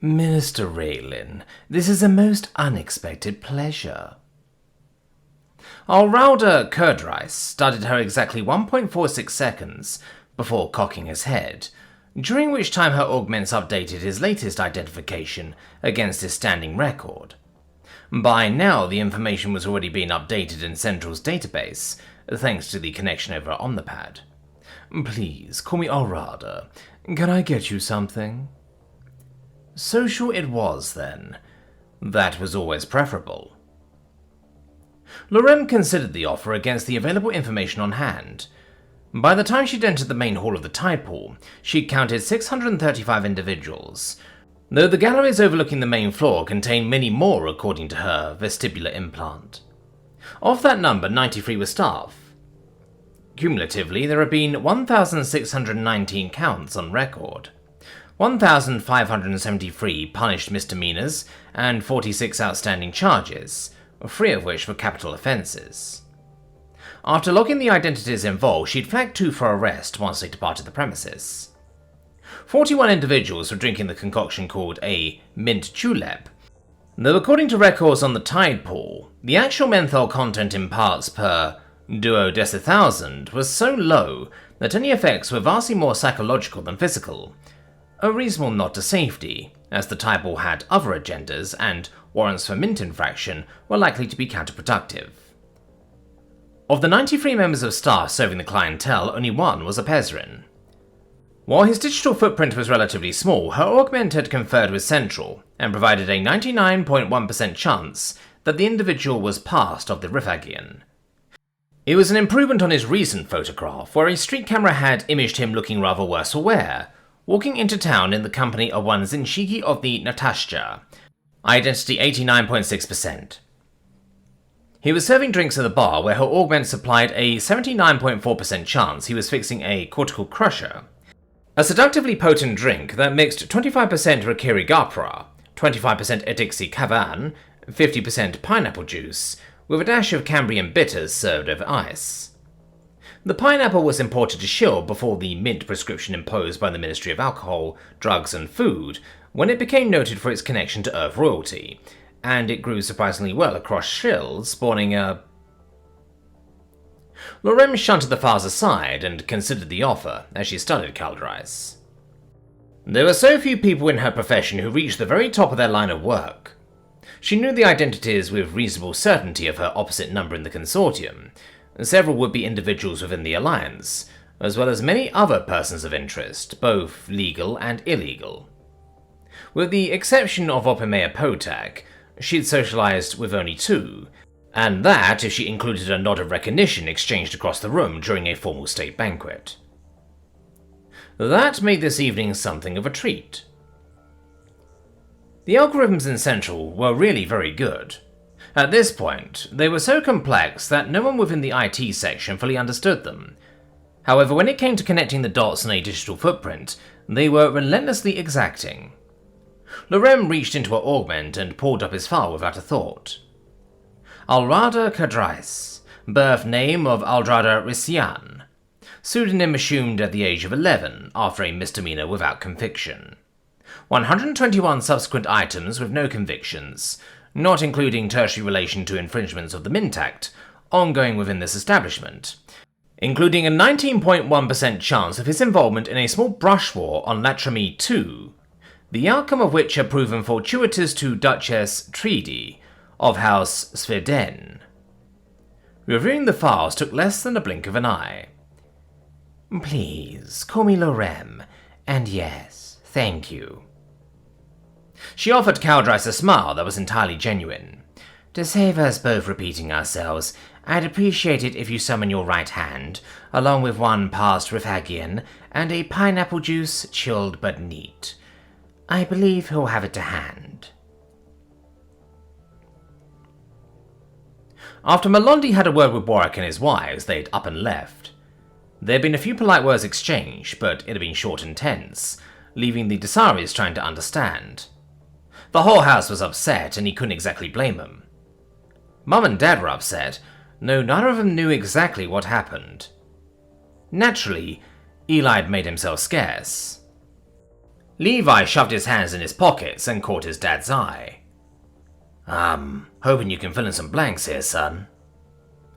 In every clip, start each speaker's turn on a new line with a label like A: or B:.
A: Minister Raylin, this is a most unexpected pleasure. Alrauda Kerdrice studied her exactly 1.46 seconds before cocking his head, during which time her augments updated his latest identification against his standing record. By now, the information was already being updated in Central's database, thanks to the connection over Omnipad. Please, call me Alrauda. Can I get you something? Social it was, then. That was always preferable. Lorem considered the offer against the available information on hand. By the time she'd entered the main hall of the tide pool, she'd counted 635 individuals, though the galleries overlooking the main floor contained many more according to her vestibular implant. Of that number, 93 were staff. Cumulatively, there have been 1,619 counts on record, 1,573 punished misdemeanors, and 46 outstanding charges, 3 of which were capital offences. After logging the identities involved, she'd flagged 2 for arrest once they departed the premises. 41 individuals were drinking the concoction called a mint julep, though according to records on the tide pool, the actual menthol content in parts per duodecithousand was so low that any effects were vastly more psychological than physical, a reasonable nod to safety, as the tide pool had other agendas and warrants for mint infraction were likely to be counterproductive. Of the 93 members of staff serving the clientele, only one was a Pezrin. While his digital footprint was relatively small, her augment had conferred with Central and provided a 99.1% chance that the individual was past of the Rifagian. It was an improvement on his recent photograph, where a street camera had imaged him looking rather worse for wear, walking into town in the company of one Zinshiki of the Natashja, identity 89.6%. He was serving drinks at the bar where her augment supplied a 79.4% chance he was fixing a cortical crusher, a seductively potent drink that mixed 25% Rakiri Gapra, 25% Edixi Kavan, 50% pineapple juice, with a dash of Cambrian bitters served over ice. The pineapple was imported to Shield before the mint prescription imposed by the Ministry of Alcohol, Drugs and Food, when it became noted for its connection to Earth royalty, and it grew surprisingly well across Shield, spawning a... Lorem shunted the files aside and considered the offer as she studied Kaldrice. There were so few people in her profession who reached the very top of their line of work. She knew the identities with reasonable certainty of her opposite number in the consortium, several would-be individuals within the Alliance, as well as many other persons of interest, both legal and illegal. With the exception of Opimea Potak, she'd socialized with only 2, and that if she included a nod of recognition exchanged across the room during a formal state banquet. That made this evening something of a treat. The algorithms in Central were really very good. At this point, they were so complex that no one within the IT section fully understood them. However, when it came to connecting the dots in a digital footprint, they were relentlessly exacting. Lorem reached into her augment and pulled up his file without a thought. Alrauda Kerdrice, birth name of Aldrada Risian, pseudonym assumed at the age of 11 after a misdemeanor without conviction. 121 subsequent items with no convictions, not including tertiary relation to infringements of the Mint Act, ongoing within this establishment, including a 19.1% chance of his involvement in a small brush war on Latrami II, the outcome of which had proven fortuitous to Duchess Tridi of House Sveden. Reviewing the files took less than a blink of an eye. Please, call me Lorem, and yes, thank you. She offered Kaldrice a smile that was entirely genuine. To save us both repeating ourselves, I'd appreciate it if you summon your right hand, along with one past Rifagian, and a pineapple juice, chilled but neat. I believe he'll have it to hand. After Malondi had a word with Warwick and his wives, they'd up and left. There had been a few polite words exchanged, but it had been short and tense, leaving the Desaris trying to understand. The whole house was upset, and he couldn't exactly blame them. Mum and Dad were upset, though neither of them knew exactly what happened. Naturally, Eli had made himself scarce. Levi shoved his hands in his pockets and caught his dad's eye. Hoping you can fill in some blanks here, son,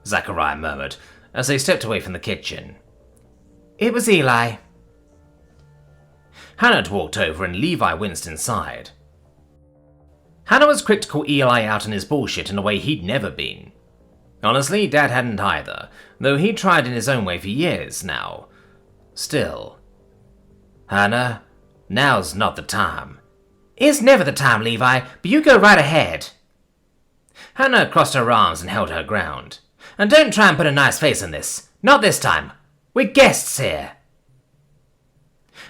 A: Zachariah murmured as they stepped away from the kitchen.
B: It was Eli.
A: Hannah had walked over and Levi winced inside. Hannah was quick to call Eli out on his bullshit in a way he'd never been. Honestly, Dad hadn't either, though he'd tried in his own way for years now. Still.
B: Hannah, now's not the time. It's never the time, Levi, but you go right ahead.
A: Hannah crossed her arms and held her ground.
B: And don't try and put a nice face on this. Not this time. We're guests here.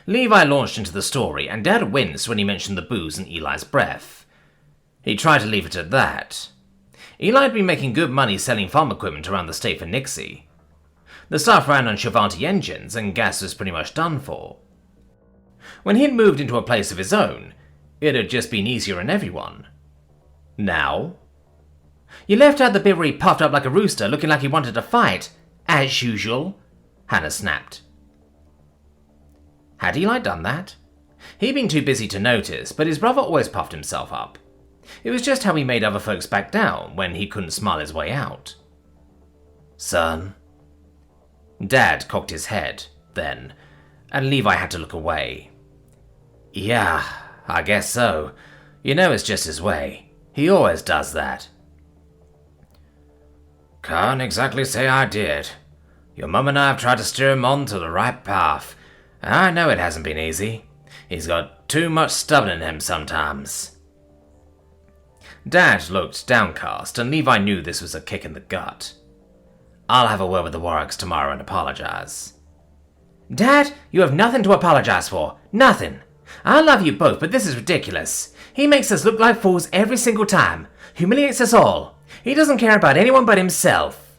A: Levi launched into the story, and Dad winced when he mentioned the booze and Eli's breath. He tried to leave it at that. Eli had been making good money selling farm equipment around the state for Nixie. The stuff ran on Chavanti engines, and gas was pretty much done for. When he'd moved into a place of his own, it had just been easier on everyone. Now?
B: You left out the bit where he puffed up like a rooster, looking like he wanted to fight, as usual, Hannah snapped.
A: Had Eli done that? He'd been too busy to notice, but his brother always puffed himself up. It was just how he made other folks back down when he couldn't smile his way out.
B: Son?
A: Dad cocked his head, then, and Levi had to look away.
B: Yeah, I guess so. You know it's just his way. He always does that. Can't exactly say I did. Your mum and I have tried to steer him on to the right path. I know it hasn't been easy. He's got too much stubborn in him sometimes.
A: Dad looked downcast, and Levi knew this was a kick in the gut.
B: I'll have a word with the Warwicks tomorrow and apologize. Dad, you have nothing to apologize for. Nothing. I love you both, but this is ridiculous. He makes us look like fools every single time. Humiliates us all. He doesn't care about anyone but himself.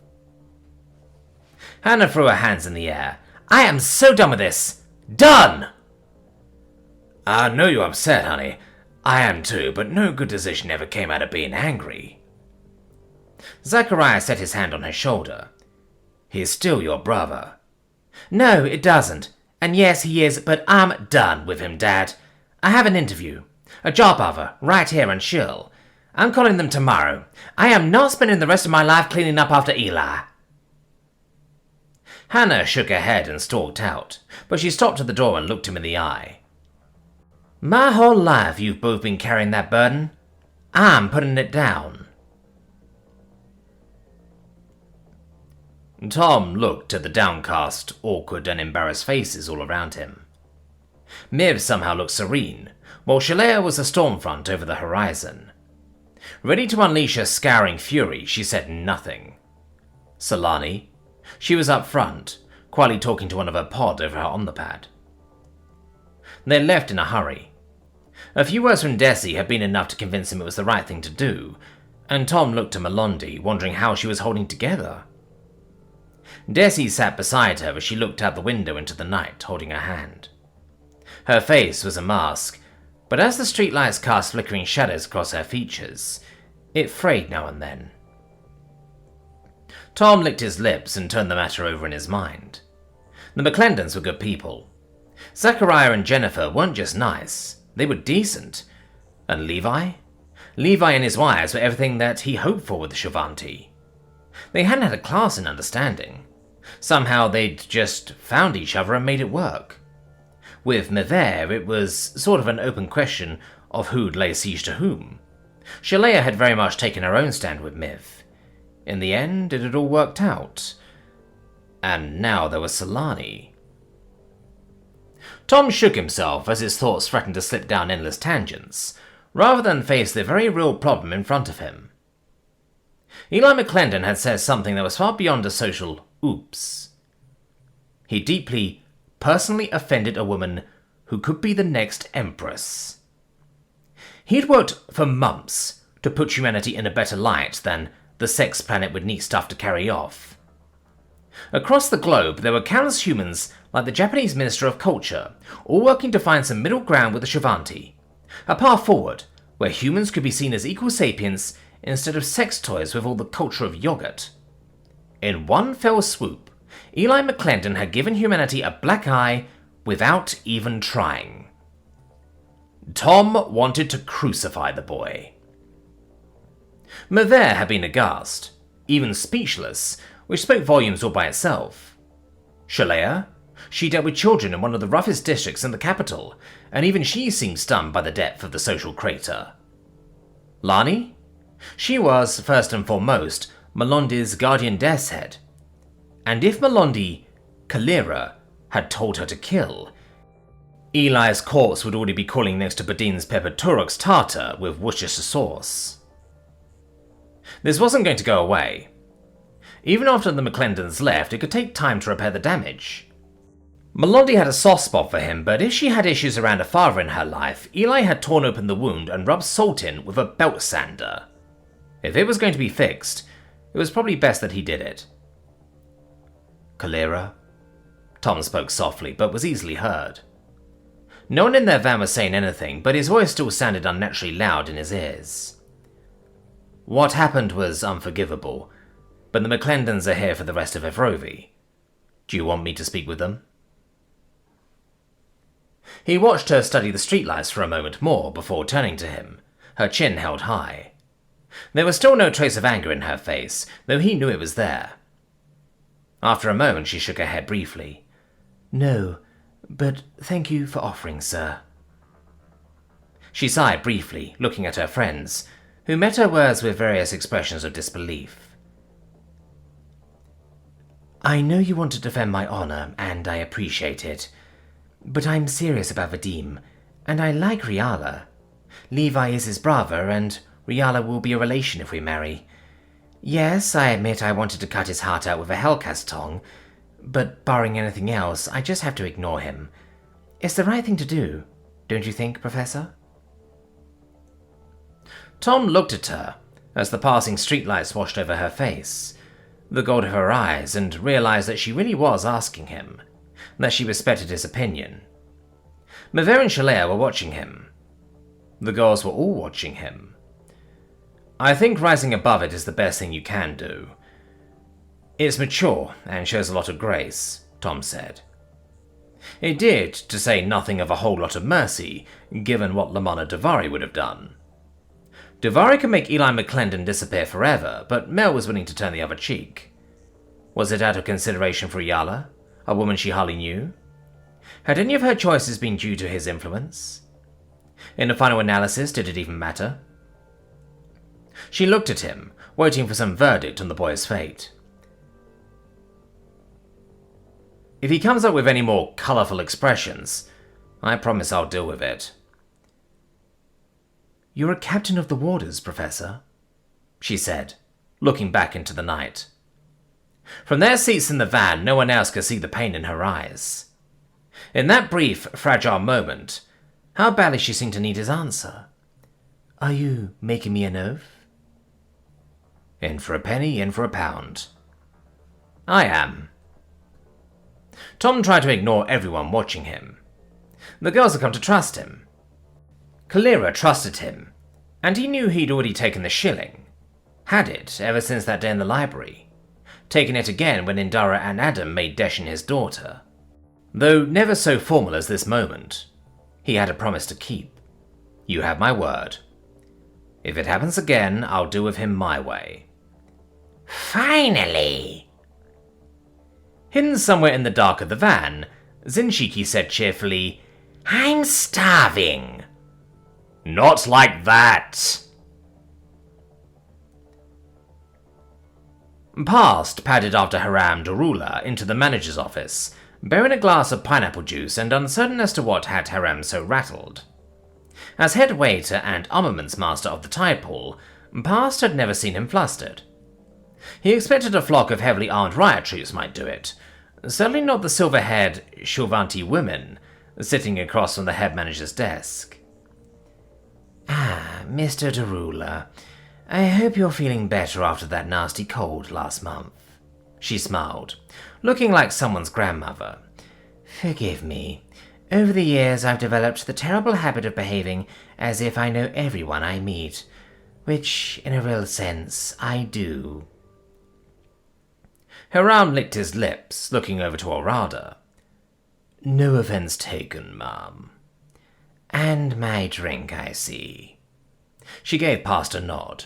A: Hannah threw her hands in the air.
B: I am so done with this. Done!
A: I know you're upset, honey. I am too, but no good decision ever came out of being angry. Zachariah set his hand on her shoulder. He's still your brother.
B: No, it doesn't. And yes, he is, but I'm done with him, Dad. I have an interview. A job offer, right here on Shill. I'm calling them tomorrow. I am not spending the rest of my life cleaning up after Eli.
A: Hannah shook her head and stalked out, but she stopped at the door and looked him in the eye.
B: My whole life you've both been carrying that burden. I'm putting it down.
A: Tom looked at the downcast, awkward and embarrassed faces all around him. Miv somehow looked serene, while Shalea was a storm front over the horizon. Ready to unleash her scouring fury, she said nothing. Solani, she was up front, quietly talking to one of her pod over her omnipad. They left in a hurry. A few words from Desi had been enough to convince him it was the right thing to do, and Tom looked at Melondi, wondering how she was holding together. Desi sat beside her as she looked out the window into the night, holding her hand. Her face was a mask, but as the streetlights cast flickering shadows across her features, it frayed now and then. Tom licked his lips and turned the matter over in his mind. The McClendons were good people. Zachariah and Jennifer weren't just nice, they were decent. And Levi? Levi and his wives were everything that he hoped for with the Chavanti. They hadn't had a class in understanding. Somehow they'd just found each other and made it work. With Mever, it was sort of an open question of who'd lay siege to whom. Shalea had very much taken her own stand with Miv. In the end, it had all worked out. And now there was Solani. Tom shook himself as his thoughts threatened to slip down endless tangents, rather than face the very real problem in front of him. Eli McClendon had said something that was far beyond a social oops. He deeply, personally offended a woman who could be the next empress. He'd worked for months to put humanity in a better light than the sex planet with neat stuff to carry off. Across the globe, there were countless humans like the Japanese Minister of Culture, all working to find some middle ground with the Chavanti, a path forward where humans could be seen as equal sapiens instead of sex toys with all the culture of yogurt. In one fell swoop, Eli McClendon had given humanity a black eye without even trying. Tom wanted to crucify the boy. Mavere had been aghast, even speechless, which spoke volumes all by itself. Shalea? She dealt with children in one of the roughest districts in the capital, and even she seemed stunned by the depth of the social crater. Lani? She was, first and foremost, Melondi's guardian death's head. And if Melondi, Kalira, had told her to kill, Eli's corpse would already be cooling next to Badin's pepper Turok's tartar with Worcestershire sauce. This wasn't going to go away. Even after the McClendons left, it could take time to repair the damage. Melondi had a soft spot for him, but if she had issues around a father in her life, Eli had torn open the wound and rubbed salt in with a belt sander. If it was going to be fixed, it was probably best that he did it. Kalira? Tom spoke softly, but was easily heard. No one in their van was saying anything, but his voice still sounded unnaturally loud in his ears. What happened was unforgivable, but the McClendons are here for the rest of Ethrovi. Do you want me to speak with them? He watched her study the streetlights for a moment more before turning to him, her chin held high. There was still no trace of anger in her face, though he knew it was there. After a moment, she shook her head briefly. No, but thank you for offering, sir. She sighed briefly, looking at her friends, who met her words with various expressions of disbelief. I know you want to defend my honor, and I appreciate it. But I'm serious about Vadim, and I like Riala. Levi is his brother, and Riala will be a relation if we marry. Yes, I admit I wanted to cut his heart out with a Hellcast tongue, but barring anything else, I just have to ignore him. It's the right thing to do, don't you think, Professor? Tom looked at her as the passing streetlights washed over her face, the gold of her eyes, and realized that she really was asking him, that she respected his opinion. Mavere and Shalea were watching him. The girls were all watching him. I think rising above it is the best thing you can do. It's mature and shows a lot of grace, Tom said. It did, to say nothing of a whole lot of mercy, given what Lamana Davari would have done. Davari could make Eli McClendon disappear forever, but Mel was willing to turn the other cheek. Was it out of consideration for Yala, a woman she hardly knew? Had any of her choices been due to his influence? In the final analysis, did it even matter? She looked at him, waiting for some verdict on the boy's fate. If he comes up with any more colourful expressions, I promise I'll deal with it. You're a captain of the warders, Professor, she said, looking back into the night. From their seats in the van, no one else could see the pain in her eyes. In that brief, fragile moment, how badly she seemed to need his answer. Are you making me an oath? In for a penny, in for a pound. I am. Tom tried to ignore everyone watching him. The girls had come to trust him. Kalira trusted him, and he knew he'd already taken the shilling. Had it ever since that day in the library. Taken it again when Indara and Adam made Deshin his daughter. Though never so formal as this moment, he had a promise to keep. You have my word. If it happens again, I'll do with him my way. Finally! Hidden somewhere in the dark of the van, Zinshiki said cheerfully, I'm starving. Not like that! Past padded after Haram Darula into the manager's office, bearing a glass of pineapple juice and uncertain as to what had Haram so rattled. As head waiter and armaments master of the tide pool, Past had never seen him flustered. He expected a flock of heavily armed riot troops might do it, certainly not the silver-haired Shulvanti women sitting across from the head manager's desk. Ah, Mr. Darula, I hope you're feeling better after that nasty cold last month, she smiled, looking like someone's grandmother. Forgive me. Over the years I've developed the terrible habit of behaving as if I know everyone I meet, which, in a real sense, I do. Haram licked his lips, looking over to Orada. No offense taken, ma'am.
B: And my drink, I see. She gave Past a nod.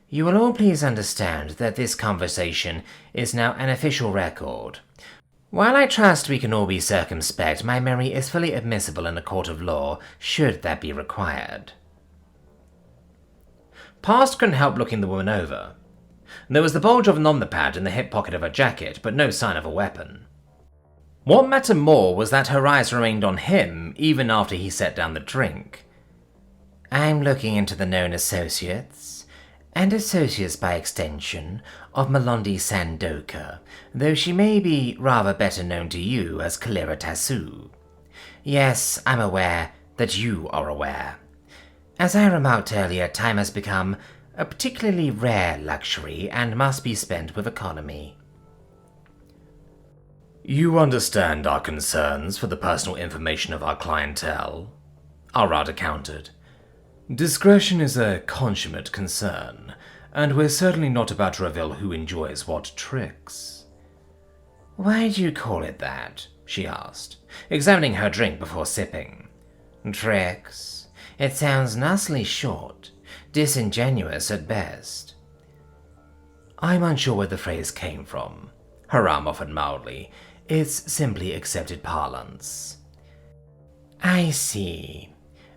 B: You will all please understand that this conversation is now an official record. While I trust we can all be circumspect, my memory is fully admissible in a court of law, should that be required.
A: Past couldn't help looking the woman over. There was the bulge of an omnipad in the hip pocket of her jacket, but no sign of a weapon. What mattered more was that her eyes remained on him even after he set down the drink.
B: I'm looking into the known associates, and associates by extension, of Melondi Sandoka, though she may be rather better known to you as Kalira Tasu. Yes, I'm aware that you are aware. As I remarked earlier, time has become a particularly rare luxury and must be spent with economy.
A: You understand our concerns for the personal information of our clientele, Arada countered. Discretion is a consummate concern, and we're certainly not about to reveal who enjoys what tricks.
B: Why do you call it that? She asked,
A: examining her drink before sipping.
B: Tricks? It sounds nastily short, disingenuous at best.
A: I'm unsure where the phrase came from, Haram offered mildly. It's simply accepted parlance.
B: I see.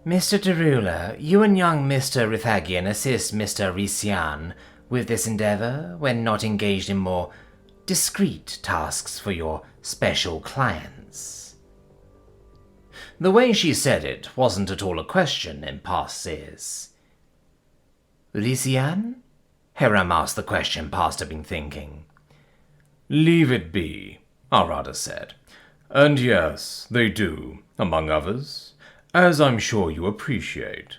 B: Mr. Derula, you and young Mr. Rithagian assist Mr. Risian with this endeavor when not engaged in more discreet tasks for your special clients.
A: The way she said it wasn't at all a question in Past's ears.
B: Risian?
A: Hiram asked the question Past had been thinking. Leave it be, Arada said. And yes, they do, among others, as I'm sure you appreciate.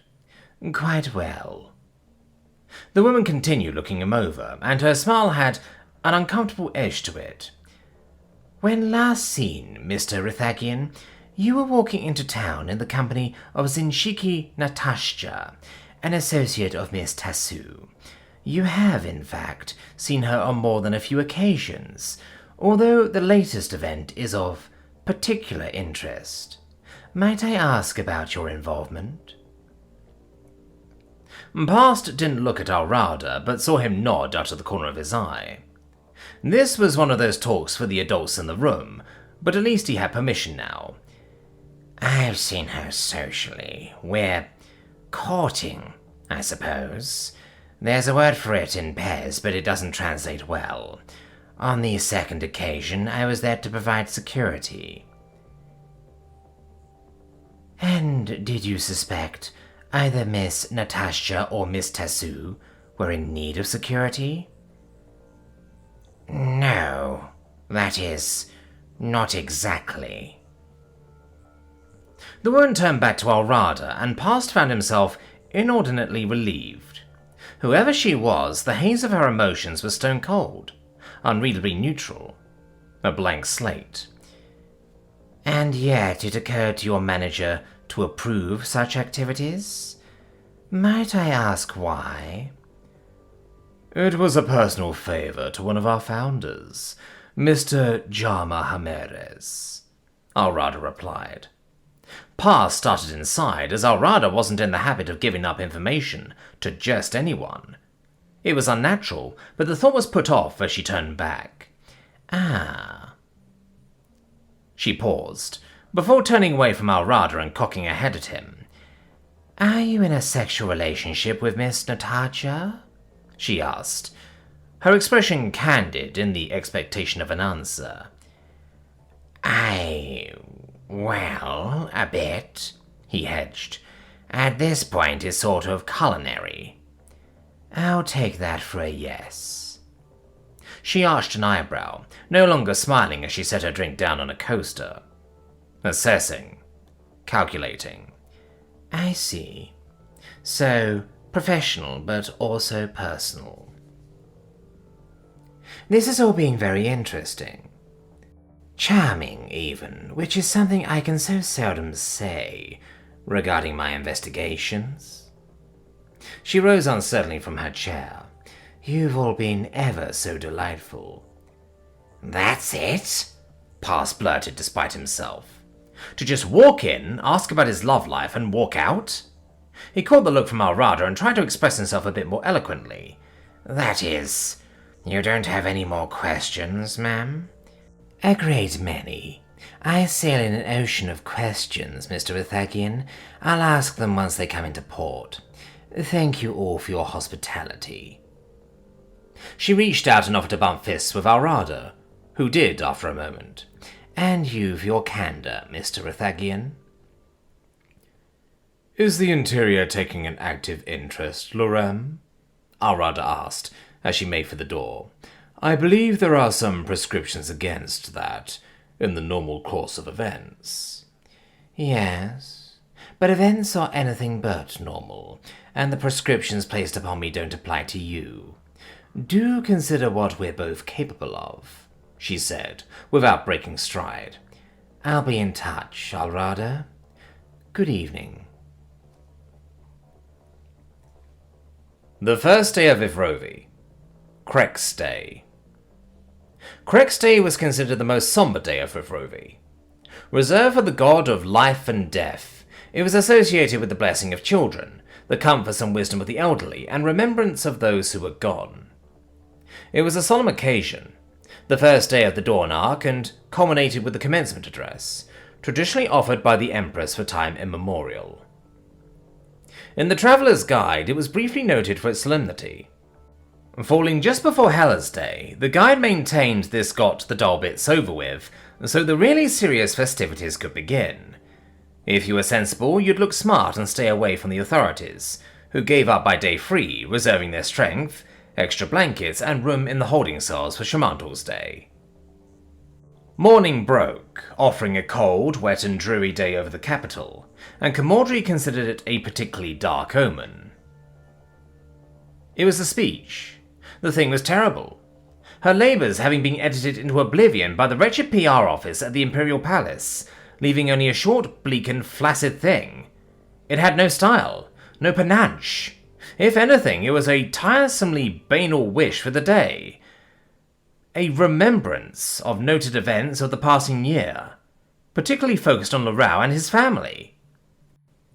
B: Quite well.
A: The woman continued looking him over, and her smile had an uncomfortable edge to it.
B: When last seen, Mr. Rithagian, you were walking into town in the company of Zinshiki Natasha, an associate of Miss Tasu. You have, in fact, seen her on more than a few occasions, although the latest event is of particular interest. Might I ask about your involvement?
A: Past didn't look at Arada, but saw him nod out of the corner of his eye. This was one of those talks for the adults in the room, but at least he had permission now.
B: I've seen her socially. We're courting, I suppose. There's a word for it in Pez, but it doesn't translate well. On the second occasion, I was there to provide security. And did you suspect either Miss Natasha or Miss Tasu were in need of security? No, that is, not exactly.
A: The woman turned back to Arada, and Past found himself inordinately relieved. Whoever she was, the haze of her emotions was stone cold, unreadably neutral, a blank slate.
B: And yet it occurred to your manager to approve such activities? Might I ask why?
A: It was a personal favor to one of our founders, Mr. Jama Hameres, Arada replied. Past started inside, as Arada wasn't in the habit of giving up information to just anyone. It was unnatural, but the thought was put off as she turned back.
B: Ah.
A: She paused, before turning away from Arada and cocking her head at him.
B: Are you in a sexual relationship with Miss Natasha?
A: She asked, her expression candid in the expectation of an answer.
B: Well, a bit, he hedged. At this point, it's sort of culinary. I'll take that for a yes.
A: She arched an eyebrow, no longer smiling as she set her drink down on a coaster. Assessing. Calculating.
B: I see. So, professional, but also personal. This is all being very interesting. Charming, even, which is something I can so seldom say regarding my investigations. She rose uncertainly from her chair. You've all been ever so delightful.
A: That's it? Past blurted despite himself. To just walk in, ask about his love life, and walk out? He caught the look from Alrada and tried to express himself a bit more eloquently. That is, you don't have any more questions, ma'am? A great many. I sail in an ocean of questions, Mr. Rithakian. I'll ask them once they come into port. Thank you all for your hospitality. She reached out and offered to bump fists with Alrada, who did after a moment. And you for your candor, Mr. Rithakian. Is the interior taking an active interest, Lorem? Alrada asked, as she made for the door. I believe there are some prescriptions against that, in the normal course of events. Yes, but events are anything but normal, and the prescriptions placed upon me don't apply to you. Do consider what we're both capable of, she said, without breaking stride. I'll be in touch, Alrada. Good evening. The first day of Ethrovi. Krex Day. Krex Day was considered the most somber day of Ethrovi. Reserved for the god of life and death, it was associated with the blessing of children, the comforts and wisdom of the elderly, and remembrance of those who were gone. It was a solemn occasion, the first day of the Dawn Arc, and culminated with the commencement address, traditionally offered by the Empress for time immemorial. In the Traveller's Guide, it was briefly noted for its solemnity. Falling just before Heller's Day, the guide maintained this got the dull bits over with, so the really serious festivities could begin. If you were sensible, you'd look smart and stay away from the authorities, who gave up by day 3, reserving their strength, extra blankets, and room in the holding cells for Shamantal's Day. Morning broke, offering a cold, wet and dreary day over the capital, and Camordri considered it a particularly dark omen. It was a speech. The thing was terrible. Her labours having been edited into oblivion by the wretched PR office at the Imperial Palace, leaving only a short, bleak and flaccid thing. It had no style, no panache. If anything, it was a tiresomely banal wish for the day. A remembrance of noted events of the passing year, particularly focused on Lorau and his family.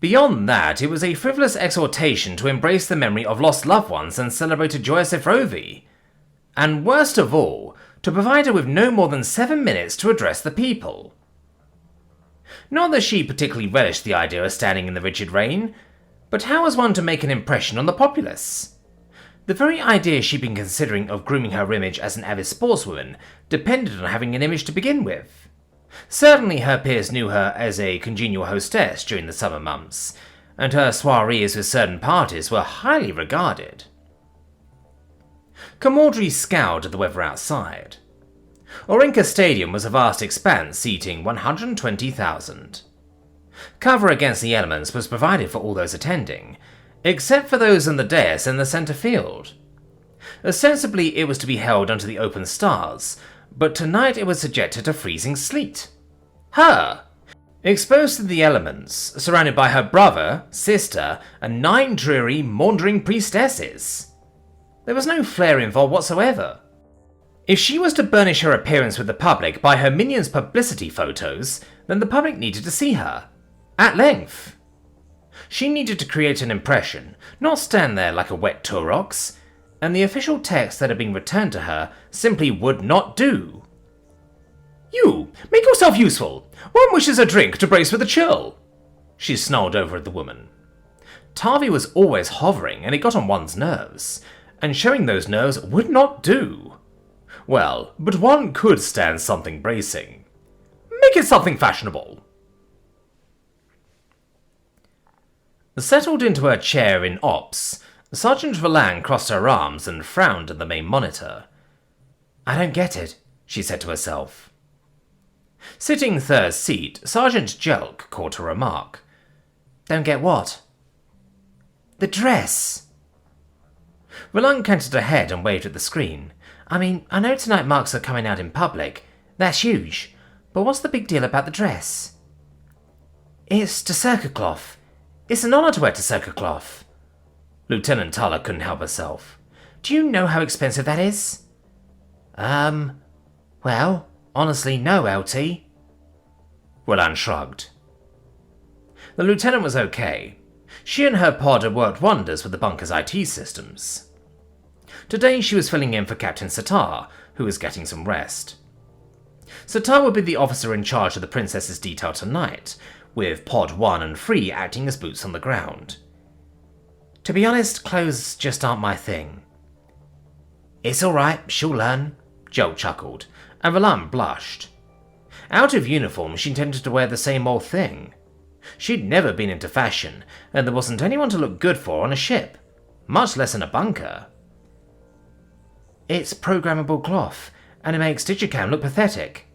A: Beyond that, it was a frivolous exhortation to embrace the memory of lost loved ones and celebrate a joyous Ethrovi. And worst of all, to provide her with no more than 7 minutes to address the people. Not that she particularly relished the idea of standing in the rigid rain, but how was one to make an impression on the populace? The very idea she'd been considering of grooming her image as an avid sportswoman depended on having an image to begin with. Certainly her peers knew her as a congenial hostess during the summer months, and her soirees with certain parties were highly regarded. Camordri scowled at the weather outside. Orinka Stadium was a vast expanse seating 120,000. Cover against the elements was provided for all those attending, except for those on the dais in the centre field. Ostensibly it was to be held under the open stars, but tonight it was subjected to freezing sleet. Her! Exposed to the elements, surrounded by her brother, sister, and 9 dreary, maundering priestesses. There was no flair involved whatsoever. If she was to burnish her appearance with the public by her minions' publicity photos, then the public needed to see her. At length. She needed to create an impression, not stand there like a wet Turox, and the official text that had been returned to her simply would not do. You, make yourself useful. One wishes a drink to brace with a chill. She snarled over at the woman. Tavi was always hovering, and it got on one's nerves, and showing those nerves would not do. Well, but one could stand something bracing. Make it something fashionable. Settled into her chair in Ops, Sergeant Verlan crossed her arms and frowned at the main monitor. I don't get it, she said to herself. Sitting third seat, Sergeant Jelk caught her remark. Don't get what? The dress. Verlan canted ahead and waved at the screen. I know tonight marks her coming out in public. That's huge. But what's the big deal about the dress? It's Tshirt cloth. It's an honour to wear Tshirt cloth. Lieutenant Tala couldn't help herself. Do you know how expensive that is? Well, honestly, no, LT. Roland shrugged. The lieutenant was okay. She and her pod had worked wonders with the bunker's IT systems. Today she was filling in for Captain Sitar, who was getting some rest. Sitar would be the officer in charge of the princess's detail tonight, with Pod 1 and 3 acting as boots on the ground. To be honest, clothes just aren't my thing. It's alright, she'll learn, Joel chuckled, and Roland blushed. Out of uniform, she intended to wear the same old thing. She'd never been into fashion, and there wasn't anyone to look good for on a ship, much less in a bunker. It's programmable cloth, and it makes Digicam look pathetic.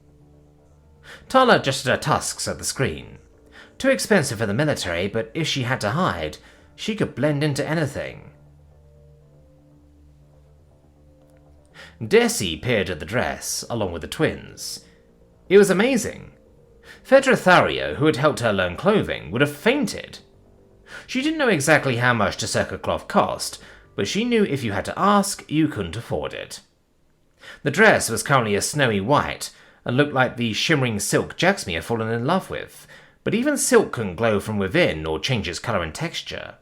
A: Tala adjusted her tusks at the screen. Too expensive for the military, but if she had to hide, she could blend into anything. Desi peered at the dress, along with the twins. It was amazing. Fedra Thario, who had helped her learn clothing, would have fainted. She didn't know exactly how much the circa cloth cost, but she knew if you had to ask, you couldn't afford it. The dress was currently a snowy white, and looked like the shimmering silk Jaxmi had fallen in love with, but even silk couldn't glow from within or change its colour and texture.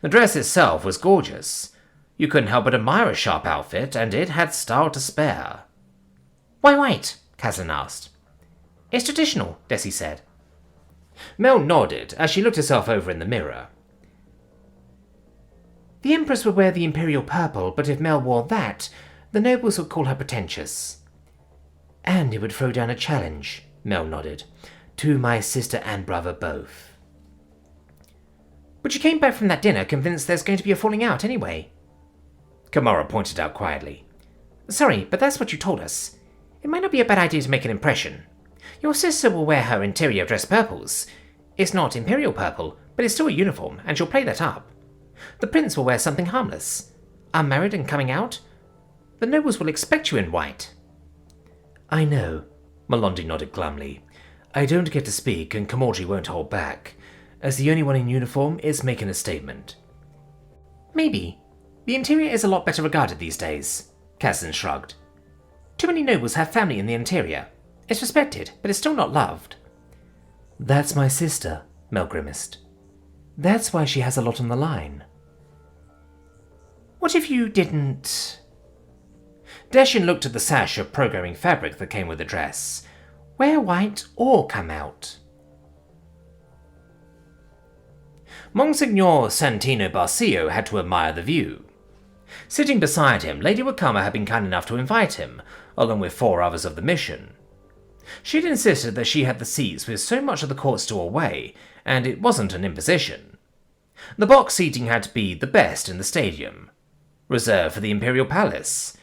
A: The dress itself was gorgeous. You couldn't help but admire a sharp outfit, and it had style to spare.
B: Why white? Kazan asked. It's traditional, Desi said.
A: Mel nodded as she looked herself over in the mirror.
B: The Empress would wear the imperial purple, but if Mel wore that, the nobles would call her pretentious. And it would throw down a challenge, Mel nodded, to my sister and brother both. But you came back from that dinner convinced there's going to be a falling out anyway,
A: Kamara pointed out quietly.
B: Sorry, but that's what you told us. It might not be a bad idea to make an impression. Your sister will wear her interior dress purples. It's not imperial purple, but it's still a uniform, and she'll play that up. The prince will wear something harmless. Unmarried and coming out? The nobles will expect you in white.
A: I know, Melondi nodded glumly. I don't get to speak, and Kamordri won't hold back. As the only one in uniform, it's making a statement.
B: Maybe. The interior is a lot better regarded these days, Kazan shrugged. Too many nobles have family in the interior. It's respected, but it's still not loved.
A: That's my sister, Mel grimaced. That's why she has a lot on the line.
B: What if you didn't...
A: Deshin looked at the sash of programming fabric that came with the dress.
B: Wear white or come out.
A: Monsignor Santino Barcio had to admire the view. Sitting beside him, Lady Wakama had been kind enough to invite him, along with 4 others of the mission. She'd insisted that she had the seats with so much of the court still away, and it wasn't an imposition. The box seating had to be the best in the stadium, reserved for the Imperial Palace.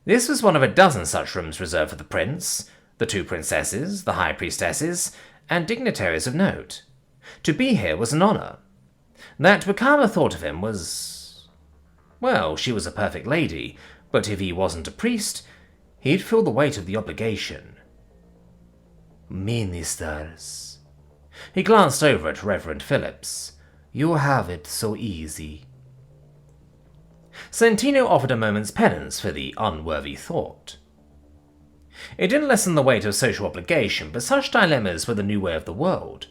A: This was one of a dozen such rooms reserved for the prince, the 2 princesses, the high priestesses, and dignitaries of note. To be here was an honour. That Wakama thought of him was... well, she was a perfect lady, but if he wasn't a priest, he'd feel the weight of the obligation. Ministers. He glanced over at Reverend Phillips. You have it so easy. Santino offered a moment's penance for the unworthy thought. It didn't lessen the weight of social obligation, but such dilemmas were the new way of the world.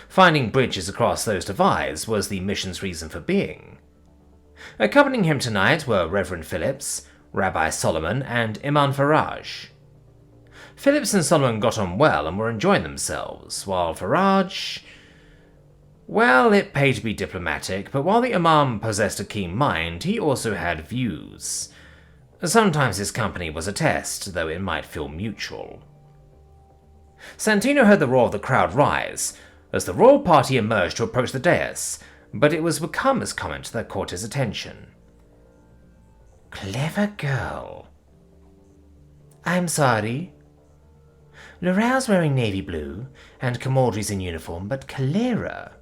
A: Finding bridges across those divides was the mission's reason for being. Accompanying him tonight were Reverend Phillips, Rabbi Solomon, and Imam Faraj. Phillips and Solomon got on well and were enjoying themselves, while Faraj... well, it paid to be diplomatic, but while the Imam possessed a keen mind, he also had views. Sometimes his company was a test, though it might feel mutual. Santino heard the roar of the crowd rise, as the royal party emerged to approach the dais, but it was Wakama's comment that caught his attention.
B: Clever girl.
A: I'm sorry.
B: Lorelle's wearing navy blue, and Kamordri's in uniform, but Kalira...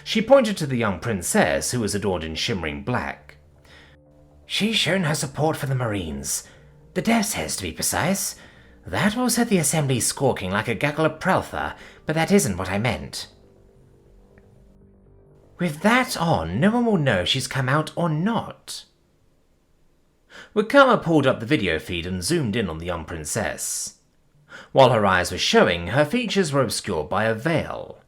A: She pointed to the young princess, who was adorned in shimmering black.
B: She's shown her support for the Marines. The death's heads, to be precise. That will set the assembly squawking like a gaggle of Preltha, but that isn't what I meant. With that on, no one will know if she's come out or not.
A: Wakama pulled up the video feed and zoomed in on the young princess. While her eyes were showing, her features were obscured by a veil.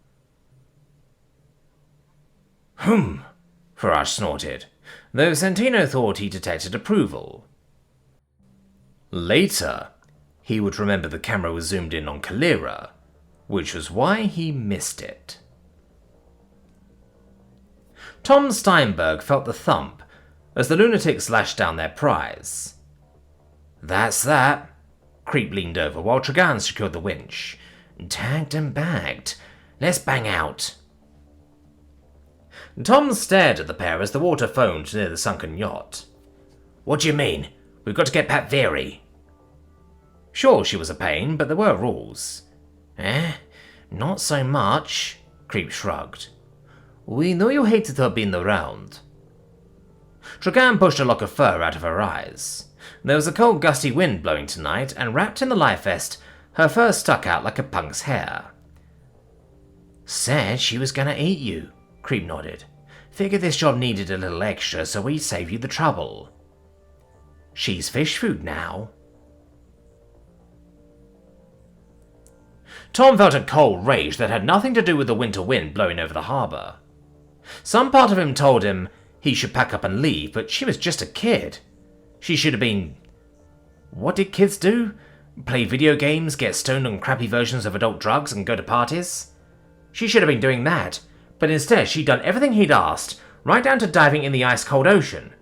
A: Farage snorted, though Santino thought he detected approval. Later, he would remember the camera was zoomed in on Kalira, which was why he missed it. Tom Steinberg felt the thump as the lunatics lashed down their prize. "That's that." Creep leaned over while Tragan secured the winch. "Tagged and bagged. Let's bang out." Tom stared at the pair as the water foamed near the sunken yacht. "What do you mean? We've got to get Pat Veery." Sure, she was a pain, but there were rules. Not so much," Creep shrugged. "We know you hated her being around." Tragan pushed a lock of fur out of her eyes. There was a cold, gusty wind blowing tonight, and wrapped in the life vest, her fur stuck out like a punk's hair. "Said she was gonna eat you," Creep nodded. "Figured this job needed a little extra, so we save you the trouble. She's fish food now." Tom felt a cold rage that had nothing to do with the winter wind blowing over the harbour. Some part of him told him he should pack up and leave, but she was just a kid. She should have been... What did kids do? Play video games, get stoned on crappy versions of adult drugs, and go to parties? She should have been doing that, but instead she'd done everything he'd asked, right down to diving in the ice-cold ocean.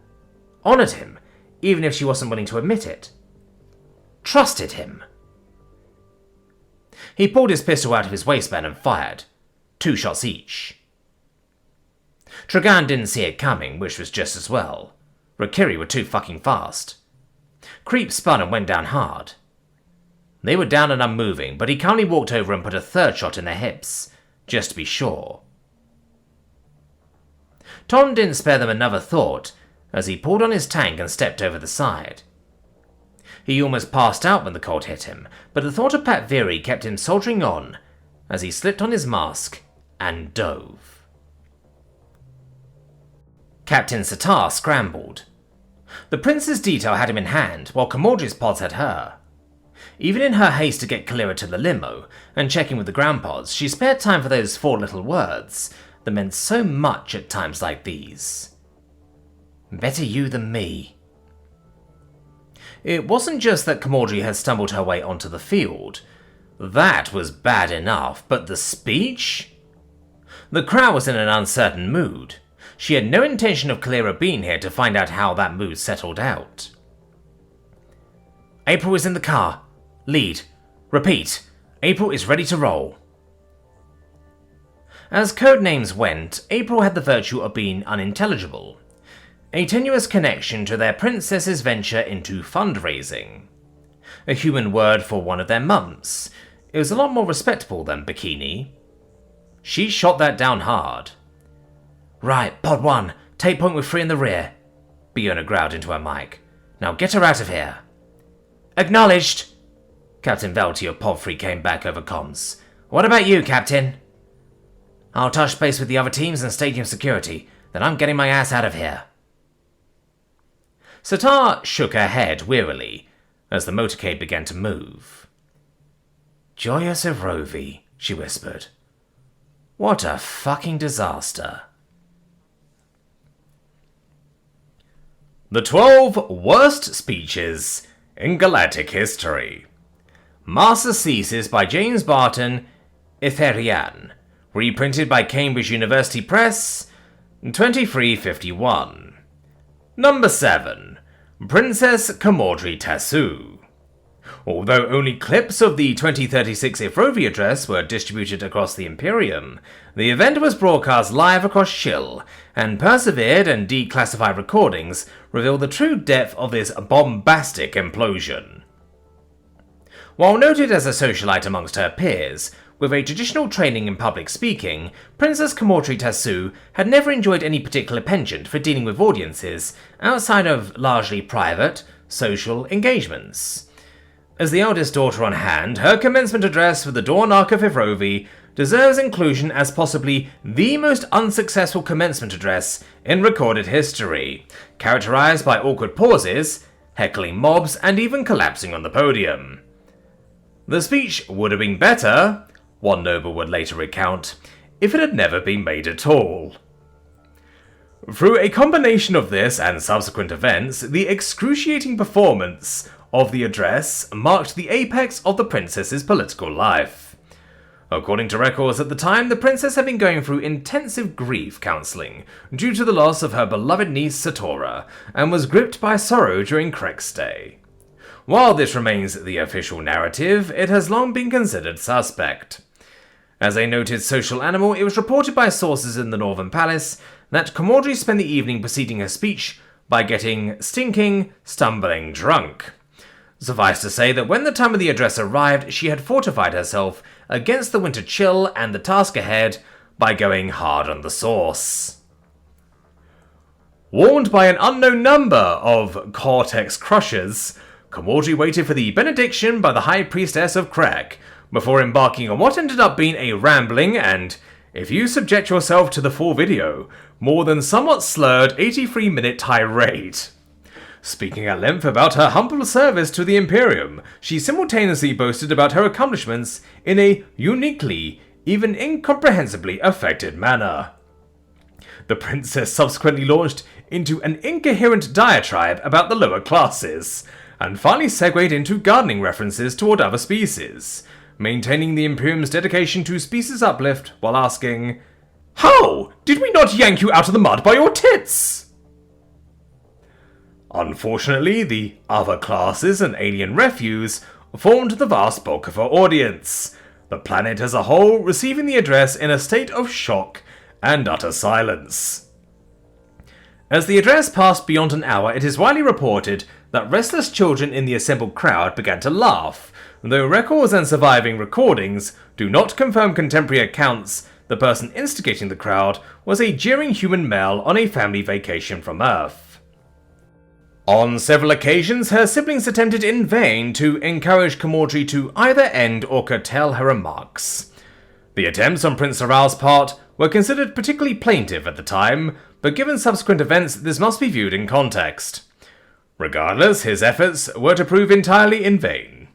A: Honoured him, even if she wasn't willing to admit it. Trusted him. He pulled his pistol out of his waistband and fired. 2 shots each. Tragan didn't see it coming, which was just as well. Rakiri were too fucking fast. Creep spun and went down hard. They were down and unmoving, but he calmly walked over and put a 3rd shot in their hips, just to be sure. Tom didn't spare them another thought, as he pulled on his tank and stepped over the side. He almost passed out when the cold hit him, but the thought of Pat Veery kept him soldiering on, as he slipped on his mask and dove. Captain Satar scrambled. The Prince's detail had him in hand, while Camordri's pods had her. Even in her haste to get Kalira to the limo, and checking with the ground pods, she spared time for those 4 little words that meant so much at times like these. "Better you than me." It wasn't just that Camordri had stumbled her way onto the field. That was bad enough, but the speech? The crowd was in an uncertain mood. She had no intention of Kalira being here to find out how that mood settled out. "April is in the car. Lead. Repeat. April is ready to roll." As code names went, April had the virtue of being unintelligible. A tenuous connection to their princess's venture into fundraising. A human word for one of their mums. It was a lot more respectable than bikini. She shot that down hard. "Right, pod 1, take point with 3 in the rear," Biona growled into her mic. "Now get her out of here." "Acknowledged." Captain Velty of Pod 3 came back over comms. "What about you, Captain?" "I'll touch base with the other teams and stadium security, then I'm getting my ass out of here." Satar shook her head wearily as the motorcade began to move. "Joyous Ethrovi," she whispered. "What a fucking disaster." The 12 Worst Speeches in Galactic History. Master Thesis by James Barton Etherian. Reprinted by Cambridge University Press, 2351. Number 7. Princess Camordri Tassou. Although only clips of the 2036 Ethrovi address were distributed across the Imperium, the event was broadcast live across Shill, and persevered and declassified recordings reveal the true depth of this bombastic implosion. While noted as a socialite amongst her peers, with a traditional training in public speaking, Princess Camordri Tassou had never enjoyed any particular penchant for dealing with audiences outside of largely private, social engagements. As the eldest daughter on hand, her commencement address for the Dawn Arc of Ethrovi deserves inclusion as possibly the most unsuccessful commencement address in recorded history, characterized by awkward pauses, heckling mobs, and even collapsing on the podium. The speech would have been better, one noble would later recount, if it had never been made at all. Through a combination of this and subsequent events, the excruciating performance of the address marked the apex of the princess's political life. According to records at the time, the princess had been going through intensive grief counselling due to the loss of her beloved niece Satora, and was gripped by sorrow during Craig's stay. While this remains the official narrative, it has long been considered suspect. As a noted social animal, it was reported by sources in the Northern Palace that Camordry spent the evening preceding her speech by getting stinking, stumbling drunk. Suffice to say that when the time of the address arrived, she had fortified herself against the winter chill and the task ahead by going hard on the sauce. Warned by an unknown number of Cortex crushers, Camordry waited for the benediction by the High Priestess of Craig before embarking on what ended up being a rambling and, if you subject yourself to the full video, more than somewhat slurred 83-minute tirade. Speaking at length about her humble service to the Imperium, she simultaneously boasted about her accomplishments in a uniquely, even incomprehensibly affected manner. The princess subsequently launched into an incoherent diatribe about the lower classes, and finally segued into gardening references toward other species, maintaining the Imperium's dedication to species uplift while asking, "How did we not yank you out of the mud by your tits?" Unfortunately, the other classes and alien refuse formed the vast bulk of her audience, the planet as a whole receiving the address in a state of shock and utter silence. As the address passed beyond an hour, it is widely reported that restless children in the assembled crowd began to laugh, though records and surviving recordings do not confirm contemporary accounts. The person instigating the crowd was a jeering human male on a family vacation from Earth. On several occasions, her siblings attempted in vain to encourage Camordry to either end or curtail her remarks. The attempts on Prince Soral's part were considered particularly plaintive at the time, but given subsequent events, this must be viewed in context. Regardless, his efforts were to prove entirely in vain.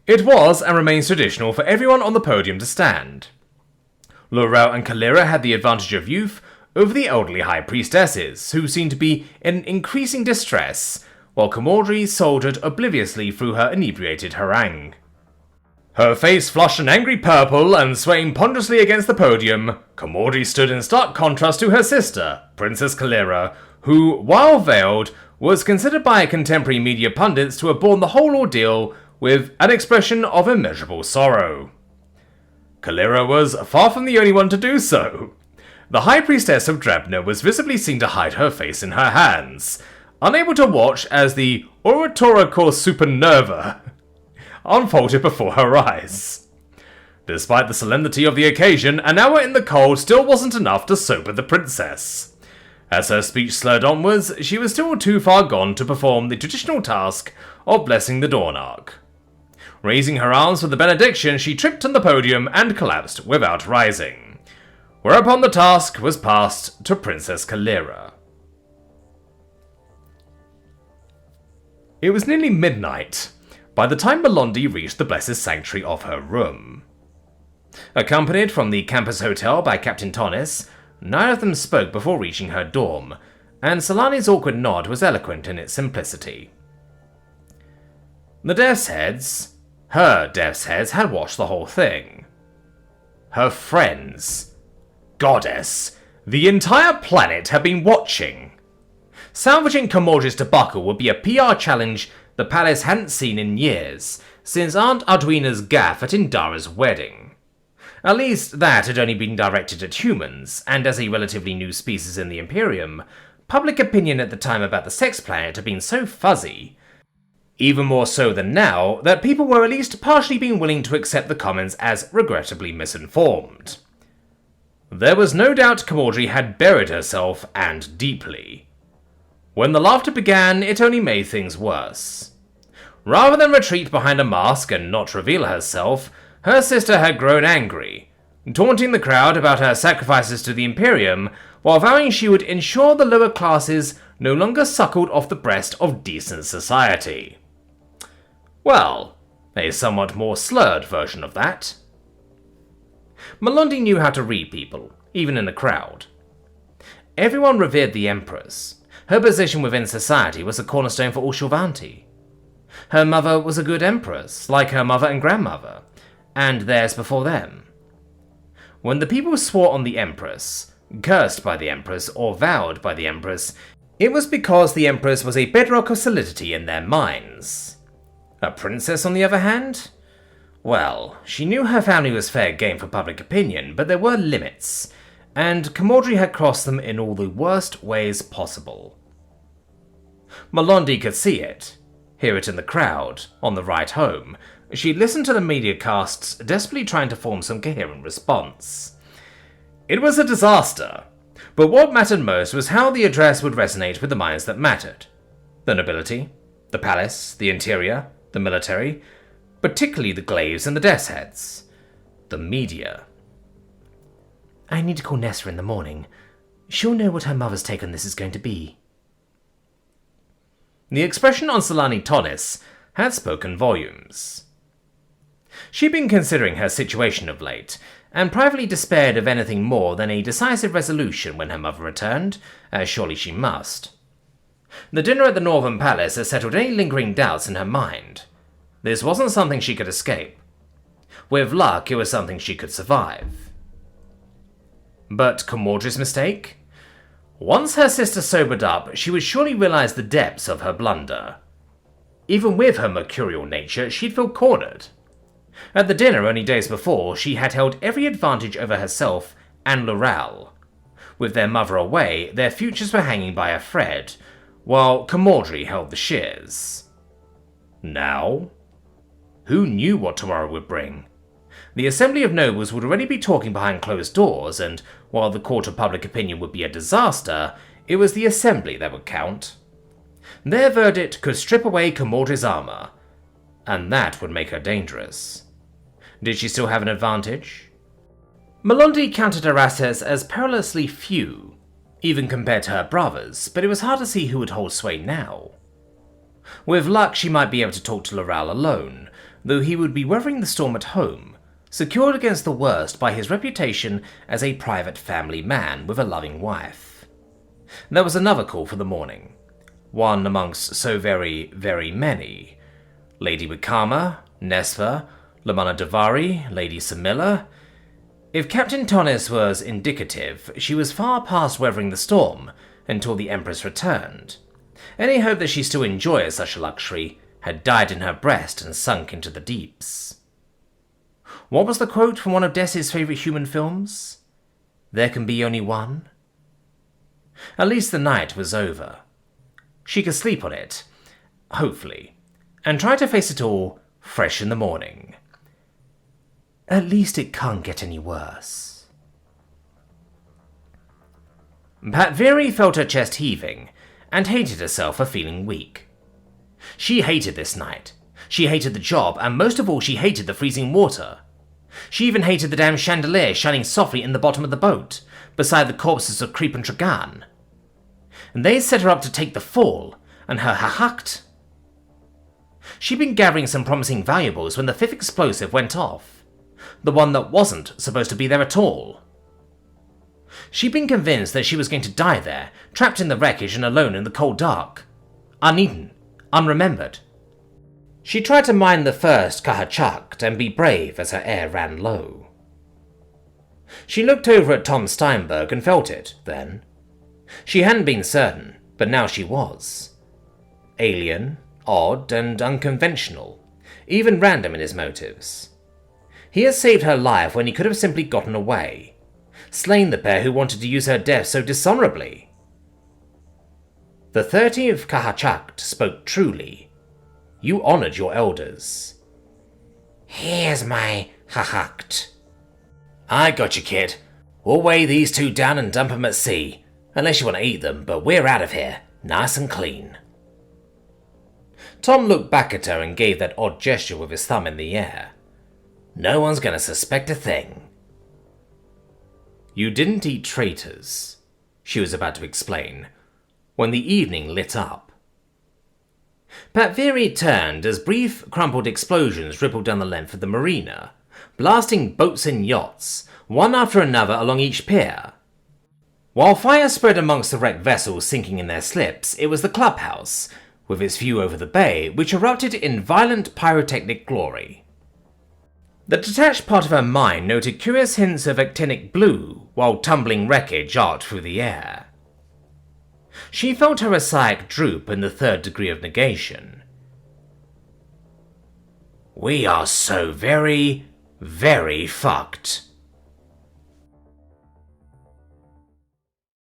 A: It was and remains traditional for everyone on the podium to stand. Laurel and Kalira had the advantage of youth over the elderly high priestesses, who seemed to be in increasing distress, while Camordry soldiered obliviously through her inebriated harangue. Her face flushed an angry purple, and swaying ponderously against the podium, Camordry stood in stark contrast to her sister, Princess Kalira, who, while veiled, was considered by contemporary media pundits to have borne the whole ordeal with an expression of immeasurable sorrow. Kalira was far from the only one to do so. The High Priestess of Drebna was visibly seen to hide her face in her hands, unable to watch as the oratorical supernerva unfolded before her eyes. Despite the solemnity of the occasion, an hour in the cold still wasn't enough to sober the princess. As her speech slurred onwards, she was still too far gone to perform the traditional task of blessing the Dornarch. Raising her arms for the benediction, she tripped on the podium and collapsed without rising. Whereupon the task was passed to Princess Kalira. It was nearly midnight by the time Melondi reached the blessed sanctuary of her room. Accompanied from the campus hotel by Captain Tonnis, neither of them spoke before reaching her dorm, and Solani's awkward nod was eloquent in its simplicity. The death's heads, her death's heads, had watched the whole thing. Her friends, Goddess, the entire planet had been watching. Salvaging Camordry's debacle would be a PR challenge the palace hadn't seen in years, since Aunt Arduina's gaffe at Indara's wedding. At least that had only been directed at humans, and as a relatively new species in the Imperium, public opinion at the time about the sex planet had been so fuzzy, even more so than now, that people were at least partially being willing to accept the comments as regrettably misinformed. There was no doubt Camordry had buried herself, and deeply. When the laughter began, it only made things worse. Rather than retreat behind a mask and not reveal herself, her sister had grown angry, taunting the crowd about her sacrifices to the Imperium, while vowing she would ensure the lower classes no longer suckled off the breast of decent society. Well, A somewhat more slurred version of that. Melondi knew how to read people, even in a crowd. Everyone revered the Empress. Her position within society was a cornerstone for all Shulvanti. Her mother was a good Empress, like her mother and grandmother, and theirs before them. When the people swore on the Empress, cursed by the Empress, or vowed by the Empress, it was because the Empress was a bedrock of solidity in their minds. A princess, on the other hand? Well, she knew her family was fair game for public opinion, but there were limits, and Camordri had crossed them in all the worst ways possible. Melondi could see it, hear it in the crowd, on the ride home. She listened to the media casts, desperately trying to form some coherent response. It was a disaster, but what mattered most was how the address would resonate with the minds that mattered. The nobility, the palace, the interior, the military, particularly the glaives and the death's heads. The media. I need to call Nessa in the morning. She'll know what her mother's take on this is going to be. The expression on Solani Tonis had spoken volumes. She'd been considering her situation of late, and privately despaired of anything more than a decisive resolution when her mother returned, as surely she must. The dinner at the Northern Palace had settled any lingering doubts in her mind. This wasn't something she could escape. With luck, it was something she could survive. But Camordri's mistake? Once her sister sobered up, she would surely realize the depths of her blunder. Even with her mercurial nature, she'd feel cornered. At the dinner only days before, she had held every advantage over herself and Laurel. With their mother away, their futures were hanging by a thread, while Camordri held the shears. Now? Who knew what tomorrow would bring? The Assembly of Nobles would already be talking behind closed doors, and while the court of public opinion would be a disaster, it was the Assembly that would count. Their verdict could strip away Camordri's armor, and that would make her dangerous. Did she still have an advantage? Melondi counted her assets as perilously few, even compared to her brothers, but it was hard to see who would hold sway now. With luck, she might be able to talk to Laurel alone, though he would be weathering the storm at home, secured against the worst by his reputation as a private family man with a loving wife. There was another call for the morning, one amongst so very, very many. Lady Wicama, Nesva, Lamana Davari, Lady Samilla. If Captain Tonis was indicative, she was far past weathering the storm until the Empress returned. Any hope that she still enjoyed such a luxury had died in her breast and sunk into the deeps. What was the quote from one of Desi's favourite human films? There can be only one? At least the night was over. She could sleep on it, hopefully, and try to face it all fresh in the morning. At least it can't get any worse. Patviri felt her chest heaving, and hated herself for feeling weak. She hated this night. She hated the job, and most of all she hated the freezing water. She even hated the damn chandelier shining softly in the bottom of the boat, beside the corpses of Creep and Tragan. And they set her up to take the fall, and her hahacht. She'd been gathering some promising valuables when the fifth explosive went off. The one that wasn't supposed to be there at all. She'd been convinced that she was going to die there, trapped in the wreckage and alone in the cold dark. Uneaten, unremembered. She tried to mind the first Kahachakt and be brave as her air ran low. She looked over at Tom Steinberg and felt it, then. She hadn't been certain, but now she was. Alien, odd, and unconventional, even random in his motives. He had saved her life when he could have simply gotten away, slain the pair who wanted to use her death so dishonorably. The 13th Kahachakt spoke truly. You honored your elders. Here's my hahakt. I got you, kid. We'll weigh these two down and dump 'em at sea, unless you want to eat them, but we're out of here, nice and clean. Tom looked back at her and gave that odd gesture with his thumb in the air. No one's gonna suspect a thing. You didn't eat traitors, she was about to explain, when the evening lit up. Patviri turned as brief, crumpled explosions rippled down the length of the marina, blasting boats and yachts, one after another along each pier. While fire spread amongst the wrecked vessels sinking in their slips, it was the clubhouse, with its view over the bay, which erupted in violent pyrotechnic glory. The detached part of her mind noted curious hints of actinic blue, while tumbling wreckage arced through the air. She felt her Asaic droop in the third degree of negation. We are so very, very fucked.